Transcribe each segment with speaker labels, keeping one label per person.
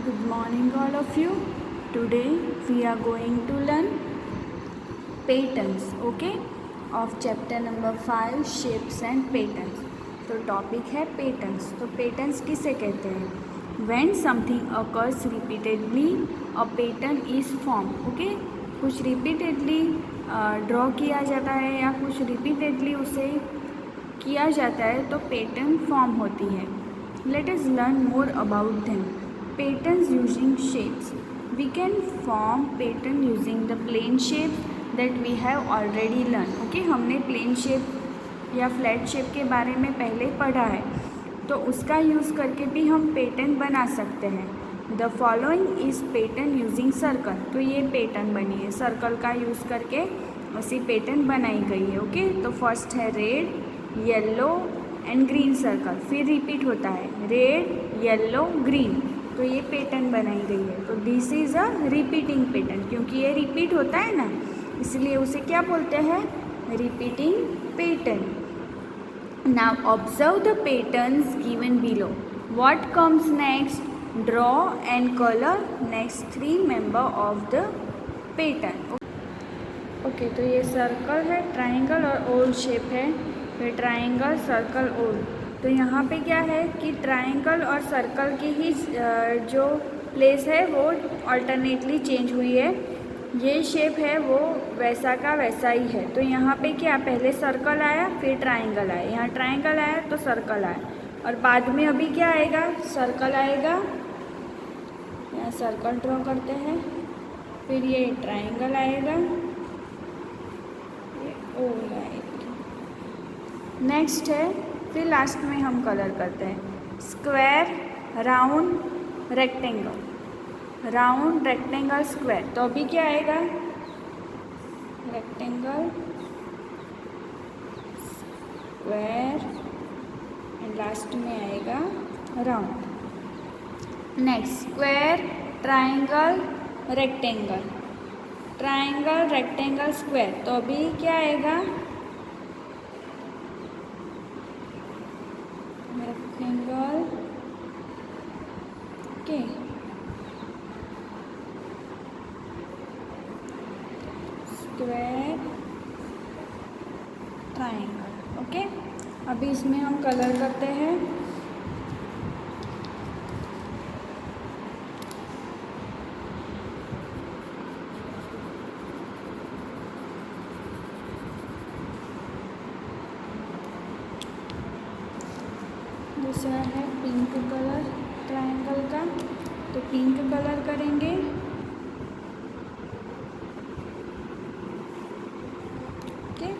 Speaker 1: Good morning all of you. Today we are going to learn patterns, okay, of chapter number 5 shapes and patterns. तो topic है patterns. तो patterns किसे कहते हैं? When something occurs repeatedly, a pattern is formed. Okay, कुछ repeatedly draw किया जाता है या कुछ रिपीटेडली उसे किया जाता है तो पैटर्न फॉर्म होती है. Let us learn more about them. Patterns using shapes. We can form pattern using the plane shape that we have already learned. Okay, हमने प्लेन शेप या फ्लैट शेप के बारे में पहले पढ़ा है, तो उसका यूज़ करके भी हम पैटर्न बना सकते हैं. The following is pattern using circle. तो ये पैटर्न बनी है, सर्कल का यूज़ करके ऐसी पैटर्न बनाई गई है. ओके, तो फर्स्ट है red, yellow and green circle. फिर रिपीट होता है रेड, येलो, ग्रीन. तो ये पैटर्न बनाई गई है. तो this is a repeating pattern, क्योंकि ये रिपीट होता है ना, इसलिए उसे क्या बोलते हैं? Repeating pattern. Now observe the patterns given below. What comes next? Draw and colour next 3 member of the pattern. Okay, तो ये सर्कल है, ट्राइंगल और ओवल शेप है. फिर ट्राइंगल, सर्कल, ओवल. तो यहाँ पे क्या है कि ट्राइंगल और सर्कल की ही जो प्लेस है वो अल्टरनेटली चेंज हुई है. ये शेप है वो वैसा का वैसा ही है. तो यहाँ पे क्या, पहले सर्कल आया फिर ट्राइंगल आया, यहाँ ट्राइंगल आया तो सर्कल आया, और बाद में अभी क्या आएगा? सर्कल आएगा. यहाँ सर्कल ड्रॉ करते हैं, फिर ये ट्राइंगल आएगा, ये ओवल आएगा. नेक्स्ट है, फिर लास्ट में हम कलर करते हैं square, round, rectangle. Round, rectangle, square. तो अभी क्या आएगा? रेक्टेंगल, स्क्वायर एंड लास्ट में आएगा round. Next square, triangle, rectangle, triangle, rectangle, square. तो अभी क्या आएगा? Rectangle, okay, square, triangle. Okay, अभी इसमें हम कलर करते हैं. दूसरा है पिंक कलर ट्राइंगल का, तो पिंक कलर करेंगे. ओके,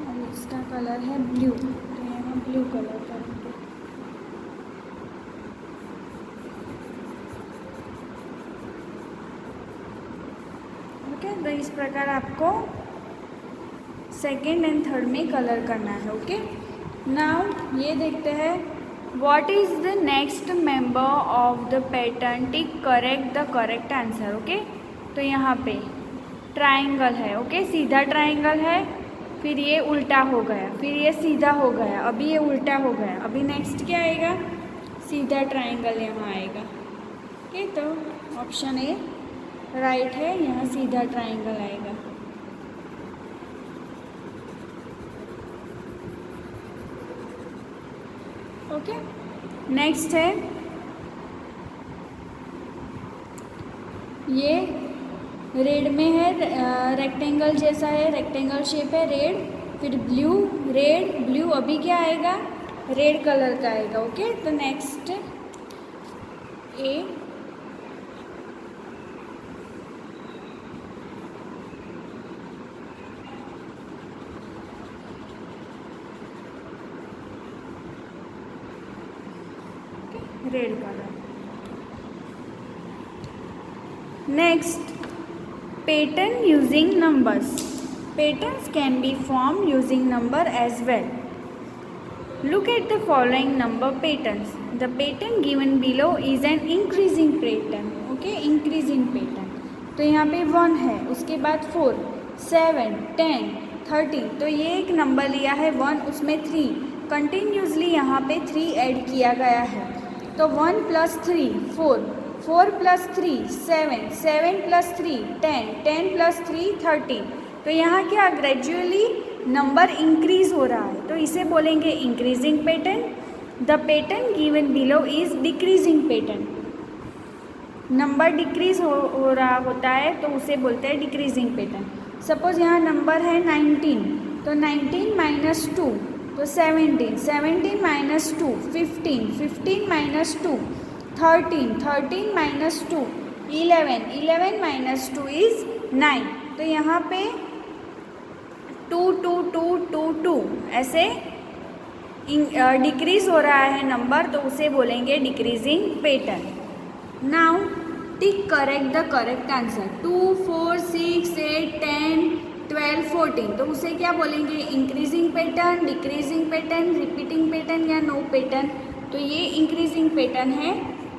Speaker 1: और इसका कलर है ब्लू, तो यहाँ ब्लू कलर करेंगे. ओके, तो इस प्रकार आपको सेकेंड एंड थर्ड में कलर करना है. ओके, नाउ ये देखते हैं what is the next member of the pattern. Tick correct the correct answer. Okay, तो यहाँ पे ट्राइंगल है. ओके, सीधा ट्राइंगल है, फिर ये उल्टा हो गया, फिर ये सीधा हो गया, अभी ये उल्टा हो गया. अभी नेक्स्ट क्या आएगा? सीधा ट्राइंगल यहाँ आएगा. ओके, तो ऑप्शन ए राइट है, यहाँ सीधा ट्राइंगल आएगा. ओके, नेक्स्ट है ये रेड में है, रेक्टेंगल जैसा है, रेक्टेंगल शेप है, रेड, फिर ब्लू, रेड, ब्लू. अभी क्या आएगा? रेड कलर का आएगा. ओके, तो next a red colour. Next pattern using numbers. Patterns can be form using number as well. Look at the following number patterns. The pattern given below is an increasing pattern. Okay, increasing pattern. तो यहाँ पे 1 है, उसके बाद 4, 7, 10, 13. तो ये एक number लिया है 1, उसमें 3, कंटिन्यूसली यहाँ पे 3 ऐड किया गया है। तो 1 + 3 4, 4 + 3 7, 7 + 3 10, 10 + 3 13। तो यहाँ क्या ग्रेजुअली नंबर इंक्रीज हो रहा है, तो इसे बोलेंगे increasing pattern. The pattern given below is decreasing pattern. Number decrease हो रहा होता है तो उसे बोलते हैं डिक्रीजिंग पैटर्न। सपोज यहाँ नंबर है 19, तो 19 - 2 तो 17, 17 - 2 15, 15 - 2 13, 13 - 2 11, 11 - 2 इज 9। तो यहाँ पे 2 2 2 2 2 ऐसे डिक्रीज हो रहा है नंबर, तो उसे बोलेंगे decreasing pattern. Now tick correct the correct answer. 2 4 6 8 10 12 14, तो उसे क्या बोलेंगे increasing pattern, decreasing pattern, repeating pattern या नो पैटर्न। तो ये इंक्रीजिंग पैटर्न है।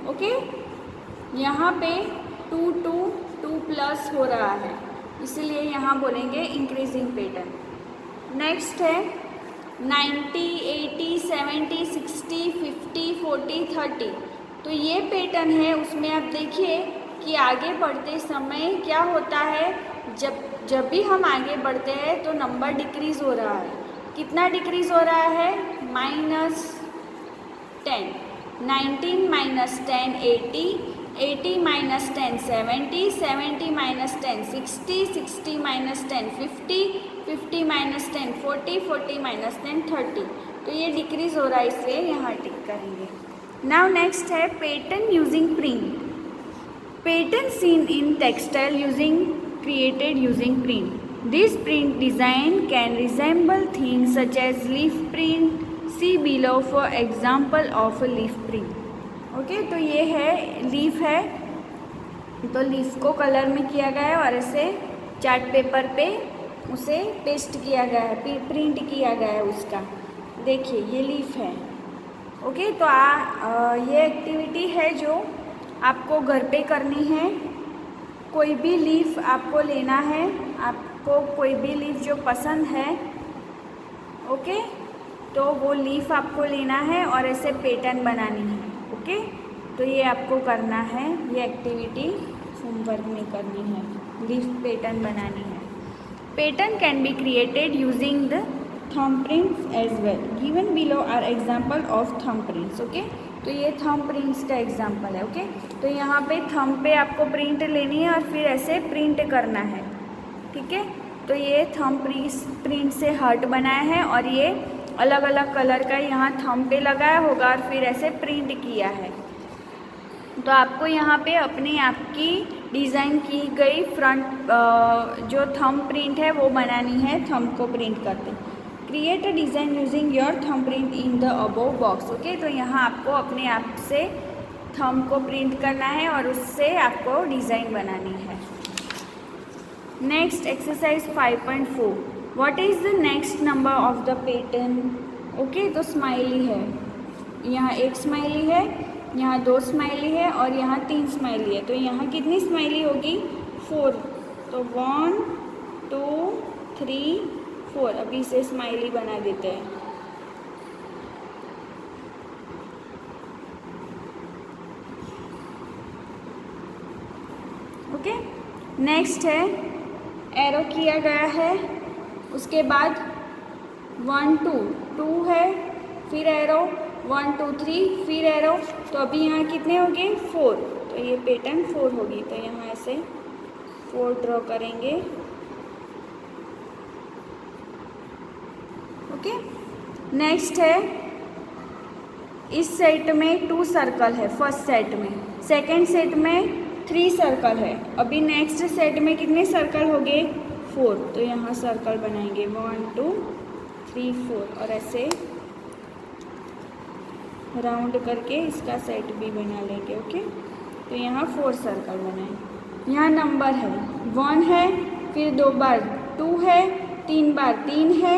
Speaker 1: ओके, यहाँ पे 2 2 2 प्लस हो रहा है, इसलिए यहाँ बोलेंगे इंक्रीजिंग पैटर्न। नेक्स्ट है 90 80 70 60 50 40 30। तो ये पैटर्न है, उसमें आप देखिए कि आगे बढ़ते समय क्या होता है, जब भी हम आगे बढ़ते हैं तो नंबर डिक्रीज़ हो रहा है। कितना डिक्रीज़ हो रहा है? -10, 19 - 10 80, 80 - 10 70, 70 - 10 60, 60 - 10 50, 50 - 10 40, 40 - 10 30। तो ये डिक्रीज़ हो रहा है, इसलिए यहाँ टिक करेंगे। नाउ नेक्स्ट है pattern using print. Pattern seen in textile using created using print. This print design can resemble things such as leaf print. See below for example of a leaf print. Okay, तो ये है leaf है, तो leaf को colour में किया गया है और ऐसे चार्ट पेपर पे उसे पेस्ट किया गया है, प्रिंट किया गया है उसका। देखिए ये लीफ है। ओके, तो ये एक्टिविटी है जो आपको घर पे करनी है। कोई भी लीफ आपको लेना है, आपको कोई भी लीफ जो पसंद है, ओके, तो वो लीफ आपको लेना है और ऐसे पैटर्न बनानी है। ओके, तो ये आपको करना है, ये एक्टिविटी होमवर्क में करनी है, लीफ पैटर्न बनानी है। Pattern can be created using the thumb prints as well. Given below are example of thumb prints. Okay, तो ये थंब प्रिंट्स का एग्जाम्पल है। ओके, तो यहाँ पे थंब पे आपको प्रिंट लेनी है और फिर ऐसे प्रिंट करना है। ठीक है, तो ये थंब प्रिंट से हार्ट बनाया है और ये अलग अलग कलर का यहाँ थंब पे लगाया होगा और फिर ऐसे प्रिंट किया है। तो आपको यहाँ पे अपने आप की डिज़ाइन की गई फ्रंट जो थंब प्रिंट है वो बनानी है, थंब को प्रिंट करते। Create a design using your thumb print in the above box. Okay, तो यहाँ आपको अपने आप से थंब को प्रिंट करना है और उससे आपको डिज़ाइन बनानी है। Next exercise 5.4। What is the next number of the pattern? Okay, तो स्माइली है, यहाँ एक स्माइली है, यहाँ 2 स्माइली है और यहाँ 3 स्माइली है। तो यहाँ कितनी स्माइली होगी? 4। तो 1 2 3 4। अभी इसे स्माइली बना देते हैं। ओके, नेक्स्ट है एरो किया गया है, उसके बाद 1 2 2 है, फिर एरो 1 2 3, फिर एरो। तो अभी यहाँ कितने हो गए? 4। तो ये पैटर्न 4 होगी, तो यहाँ ऐसे 4 ड्रॉ करेंगे। ओके, नेक्स्ट है इस सेट में 2 सर्कल है, फर्स्ट सेट में। सेकंड सेट में 3 सर्कल है। अभी नेक्स्ट सेट में कितने सर्कल हो गए? 4। तो यहाँ सर्कल बनाएंगे 1 2 3 4 और ऐसे राउंड करके इसका सेट भी बना लेंगे। ओके, तो यहाँ 4 सर्कल बनाए। यहाँ नंबर है 1 है, फिर 2 बार 2 है, 3 बार 3 है,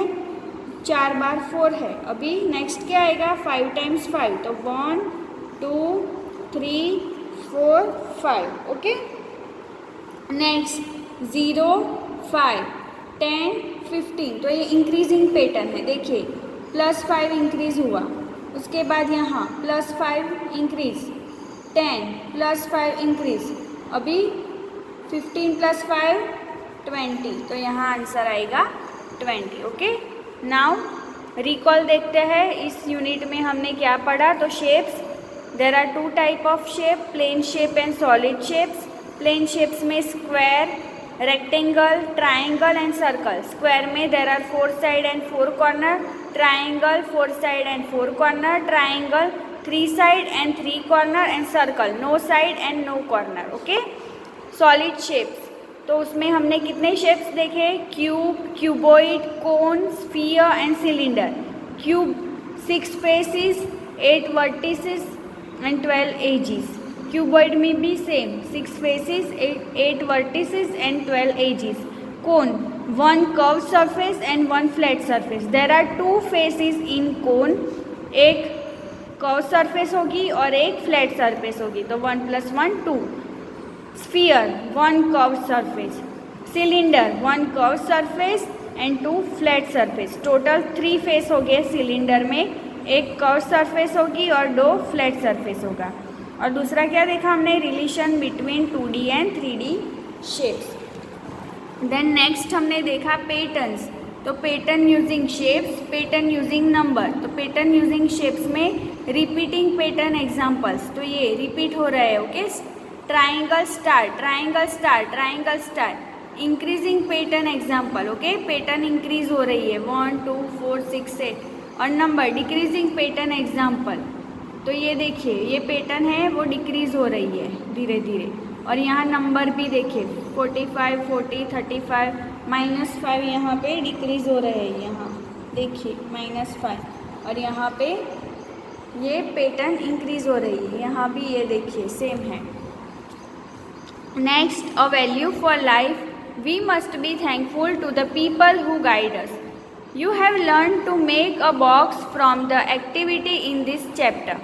Speaker 1: 4 बार 4 है। अभी नेक्स्ट क्या आएगा? 5 × 5। तो 1 2 3 4 5। Okay, next 0 5 10 15। तो ये इंक्रीजिंग पैटर्न है। देखिए +5 इंक्रीज़ हुआ, उसके बाद यहाँ +5 इंक्रीज़, 10 +5 इंक्रीज़, अभी 15 + 5 20, तो यहाँ आंसर आएगा 20। ओके, नाउ रिकॉल देखते हैं। इस यूनिट में हमने क्या पढ़ा? तो shapes, there are 2 type of shape, plane shape and solid shapes. Plane shapes में square, rectangle, triangle and circle. Square में there are 4 side and 4 corner, triangle 4 side and 4 corner, triangle 3 side and 3 corner and circle no side and no corner. Okay, solid shapes, तो उसमें हमने कितने shapes देखे? Cube, cuboid, cone, sphere and cylinder. Cube 6 faces, 8 vertices and 12 edges. Cuboid में भी same 6 faces, 8 vertices and 12 edges. Cone 1 curve surface and 1 flat surface. There are 2 faces in cone, एक curve surface होगी और एक flat surface होगी, तो 1 + 1 2। Sphere 1 curve surface, cylinder 1 curve surface and 2 flat surface. Total 3 face हो गए cylinder में, एक कर्व सरफेस होगी और 2 फ्लैट सरफेस होगा। और दूसरा क्या देखा हमने? Relation between 2D and 3D shapes. Then next हमने देखा पैटर्न्स, तो pattern using shapes, pattern using number. तो पैटर्न यूजिंग शेप्स में रिपीटिंग पैटर्न एग्जांपल्स, तो ये रिपीट हो रहा है। Okay, triangle star, triangle star, triangle star. Increasing pattern example, okay, pattern increase हो रही है 1 2 4 6 8। और नंबर डिक्रीजिंग पैटर्न एग्जाम्पल, तो ये देखिए ये पैटर्न है वो डिक्रीज हो रही है धीरे धीरे। और यहाँ नंबर भी देखिए 45 40 35 -5, यहाँ पे डिक्रीज हो रहे हैं, यहाँ देखिए -5। और यहाँ पे ये पैटर्न इंक्रीज हो रही है, यहाँ भी ये देखिए सेम है। Next, a value for life. We must be thankful to the people who guide us. You have learned to make a box from the activity in this chapter.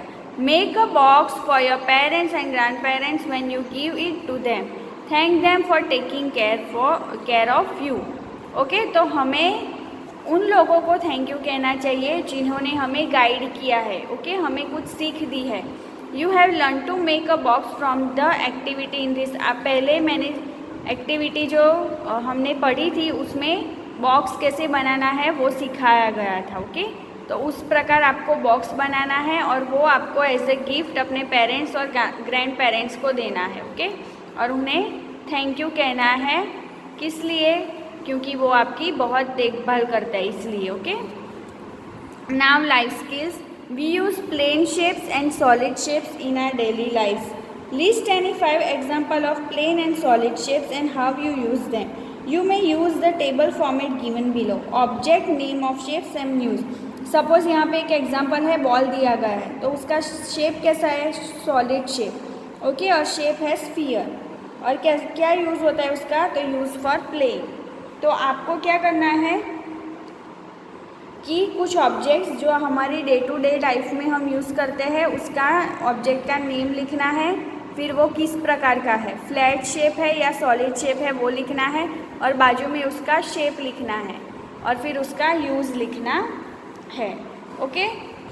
Speaker 1: Make a box for your parents and grandparents when you give it to them. Thank them for taking care of you. Okay, तो हमें उन लोगों को thank you कहना चाहिए जिन्होंने हमें guide किया है। ओके, हमें कुछ सीख दी है। You have learn to make a box from the activity in this. आप पहले मैंने एक्टिविटी जो हमने पढ़ी थी उसमें बॉक्स कैसे बनाना है वो सिखाया गया था। ओके, तो उस प्रकार आपको बॉक्स बनाना है और वो आपको एज ए गिफ्ट अपने पेरेंट्स और ग्रैंड पेरेंट्स को देना है। ओके, और उन्हें थैंक यू कहना है, किस लिए? क्योंकि वो आपकी बहुत देखभाल करता है इसलिए। Okay, now life skills. We use plane shapes and solid shapes in our daily lives. List any 5 examples of plane and solid shapes and how you use them. You may use the table format given below. Object, name of shapes and use. Suppose यहाँ पे एक example है, ball दिया गया है, तो उसका shape कैसा है? Solid shape. ओके, और शेप है स्फीयर। और क्या यूज़ होता है उसका? तो यूज़ फॉर प्लेन। तो आपको क्या करना है कि कुछ ऑब्जेक्ट्स जो हमारी डे टू डे लाइफ में हम यूज़ करते हैं उसका ऑब्जेक्ट का नेम लिखना है, फिर वो किस प्रकार का है, फ्लैट शेप है या सॉलिड शेप है वो लिखना है, और बाजू में उसका शेप लिखना है और फिर उसका यूज़ लिखना है। ओके,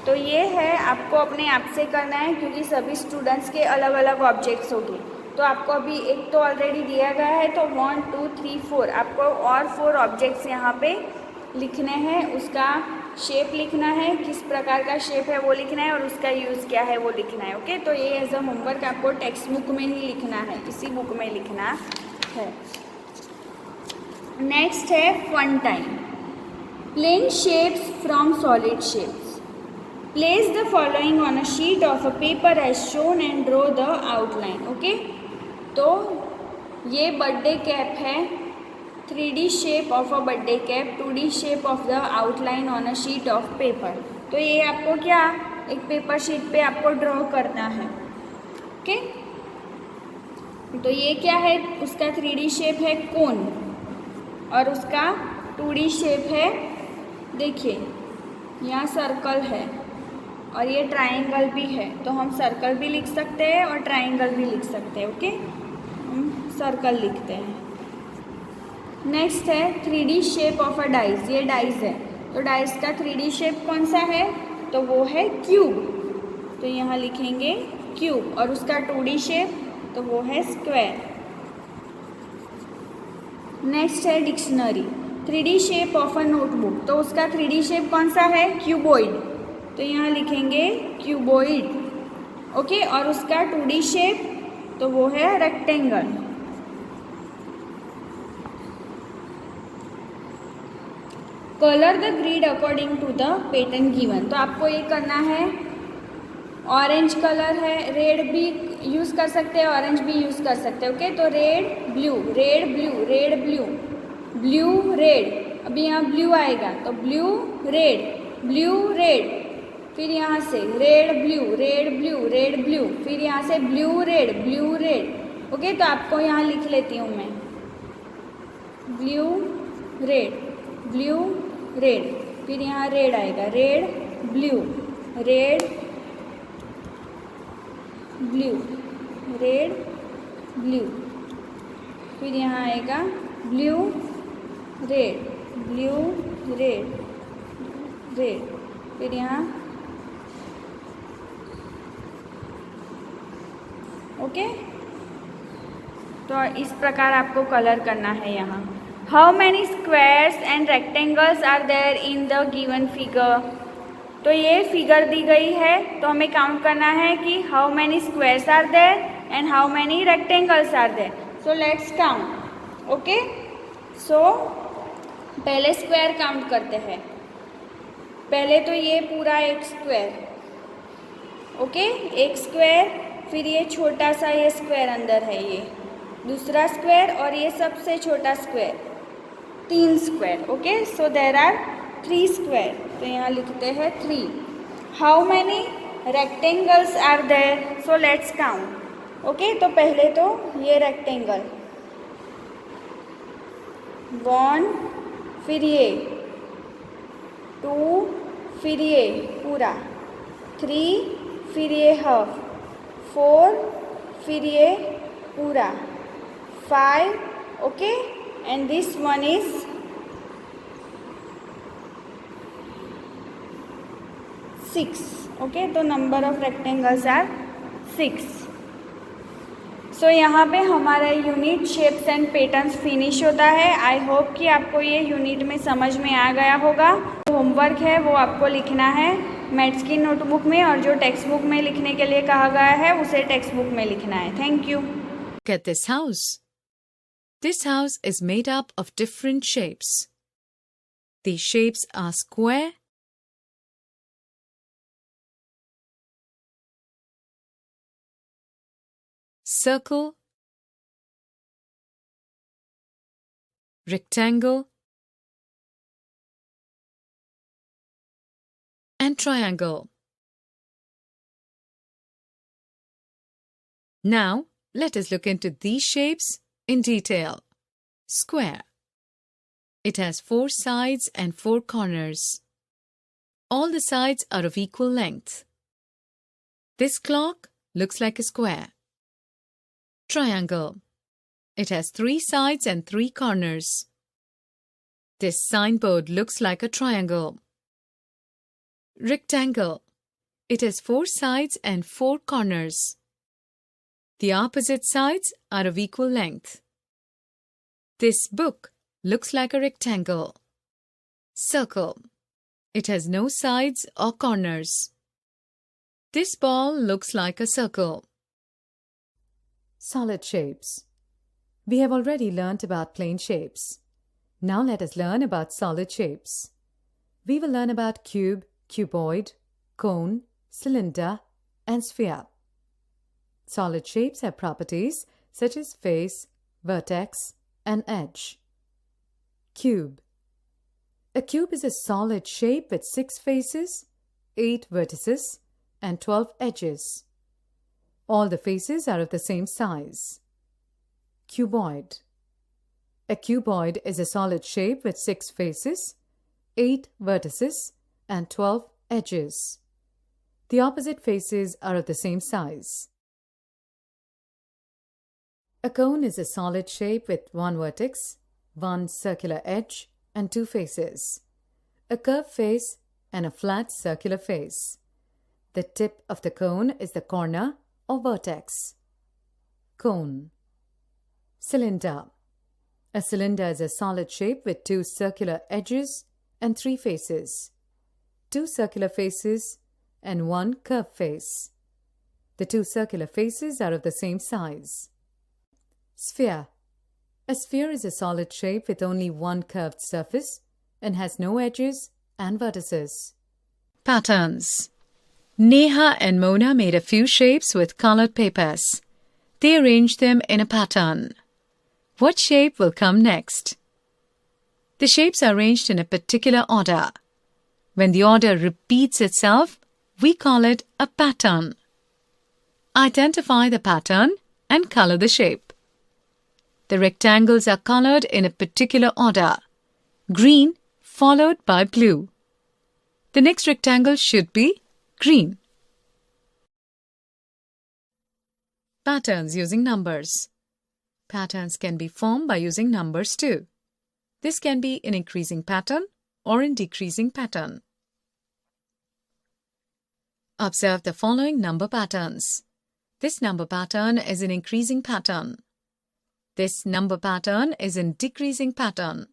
Speaker 1: तो ये है आपको अपने आप से करना है क्योंकि सभी स्टूडेंट्स के अलग अलग ऑब्जेक्ट्स होंगे। तो आपको अभी एक तो ऑलरेडी दिया गया है, तो 1 2 3 4 आपको और 4 ऑब्जेक्ट्स यहाँ पे लिखने हैं, उसका शेप लिखना है, किस प्रकार का शेप है वो लिखना है और उसका यूज़ क्या है वो लिखना है। ओके, तो ये एज अ होमवर्क आपको टेक्स्ट बुक में ही लिखना है, इसी बुक में लिखना है। नेक्स्ट है fun time. Plane shapes from solid shapes. Place the following on a sheet of a paper as shown and draw the outline. Okay, तो ये बर्थडे कैप है, 3D shape of a birthday cap, 2D shape of the outline on a sheet of paper. तो ये आपको क्या एक paper sheet पे आपको ड्रॉ करना है। ओके, तो ये क्या है? उसका 3D शेप है कोन और उसका 2D शेप है, देखिए यहाँ सर्कल है और ये ट्राइंगल भी है, तो हम सर्कल भी लिख सकते हैं और ट्राइंगल भी लिख सकते हैं। ओके, हम सर्कल लिखते हैं। नेक्स्ट है 3D shape of a dice. ये डाइस है, तो डाइस का 3D शेप कौन सा है? तो वो है क्यूब, तो यहाँ लिखेंगे क्यूब। और उसका 2D शेप, तो वो है स्क्वायर। नेक्स्ट है dictionary. 3D shape of a notebook, तो उसका 3D शेप कौन सा है? क्यूबॉइड, तो यहाँ लिखेंगे क्यूबॉइड। ओके, और उसका 2D शेप, तो वो है rectangle. Colour the grid according to the pattern given, तो आपको ये करना है। ऑरेंज कलर है, रेड भी यूज़ कर सकते हैं, ऑरेंज भी यूज़ कर सकते हैं। ओके, तो red blue, red blue, red blue, blue red. अभी यहाँ ब्लू आएगा तो ब्लू रेड, ब्लू रेड, फिर यहाँ से red blue, red blue, red blue, फिर यहाँ से blue red, blue red. Okay, तो आपको यहाँ लिख लेती हूँ मैं, ब्लू रेड, ब्लू रेड, फिर यहाँ रेड आएगा, red blue, red blue, red blue, फिर यहाँ आएगा blue red, blue red, red, फिर यहाँ ओके। तो इस प्रकार आपको कलर करना है यहाँ। How many squares and rectangles are there in the given figure, तो ये फिगर दी गई है, तो हमें काउंट करना है कि how many squares are there and how many rectangles are there. So let's count. Okay, so पहले स्क्वायर काउंट करते हैं। पहले तो ये पूरा एक स्क्वायर, ओके, एक स्क्वायर, फिर ये छोटा सा ये स्क्वायर अंदर है, ये दूसरा स्क्वायर, और ये सबसे छोटा square, 3 square. Okay, so there are 3 square, तो यहाँ लिखते हैं 3। How many rectangles are there, so let's count. Okay, तो पहले तो ये रेक्टेंगल 1, फिर ये 2, फिर ये पूरा 3, फिर ये हाफ 4, फिर ये पूरा 5, okay, and this one is 6। Okay, तो नंबर ऑफ रेक्टेंगल्स आर 6। सो यहाँ पे हमारा unit shapes and patterns finish होता है। आई होप कि आपको ये यूनिट में समझ में आ गया होगा। होमवर्क है वो आपको लिखना है मैथ्स की नोटबुक में, और जो टेक्स्ट बुक में लिखने के लिए कहा गया है उसे टेक्स्ट बुक में लिखना है। Thank you.
Speaker 2: Look at this house. This house is made up of different shapes. These shapes are square, circle, rectangle, and triangle. Now, let us look into these shapes in detail. Square. It has 4 sides and 4 corners. All the sides are of equal length. This clock looks like a square. Triangle. It has 3 sides and 3 corners. This signboard looks like a triangle. Rectangle. It has 4 sides and 4 corners. The opposite sides are of equal length. This book looks like a rectangle. Circle. It has no sides or corners. This ball looks like a circle. Solid shapes. We have already learnt about plane shapes. Now let us learn about solid shapes. We will learn about cube, cuboid, cone, cylinder, and sphere. Solid shapes have properties such as face, vertex, and edge. Cube. A cube is a solid shape with 6 faces, 8 vertices, and 12 edges. All the faces are of the same size. Cuboid. A cuboid is a solid shape with 6 faces, 8 vertices, and 12 edges. The opposite faces are of the same size. A cone is a solid shape with 1 vertex, 1 circular edge, and 2 faces. a curved face, and a flat circular face. The tip of the cone is the corner or vertex. Cone. Cylinder. A cylinder is a solid shape with two circular edges and three faces. Two circular faces and one curved face. The two circular faces are of the same size. Sphere. A sphere is a solid shape with only one curved surface and has no edges and vertices. Patterns. Neha and Mona made a few shapes with colored papers. They arranged them in a pattern. What shape will come next? The shapes are arranged in a particular order. When the order repeats itself, we call it a pattern. Identify the pattern and color the shape. The rectangles are colored in a particular order. Green followed by blue. The next rectangle should be green. Patterns using numbers. Patterns can be formed by using numbers too. This can be in increasing pattern or in decreasing pattern. Observe the following number patterns. This number pattern is in increasing pattern. This number pattern is in decreasing pattern.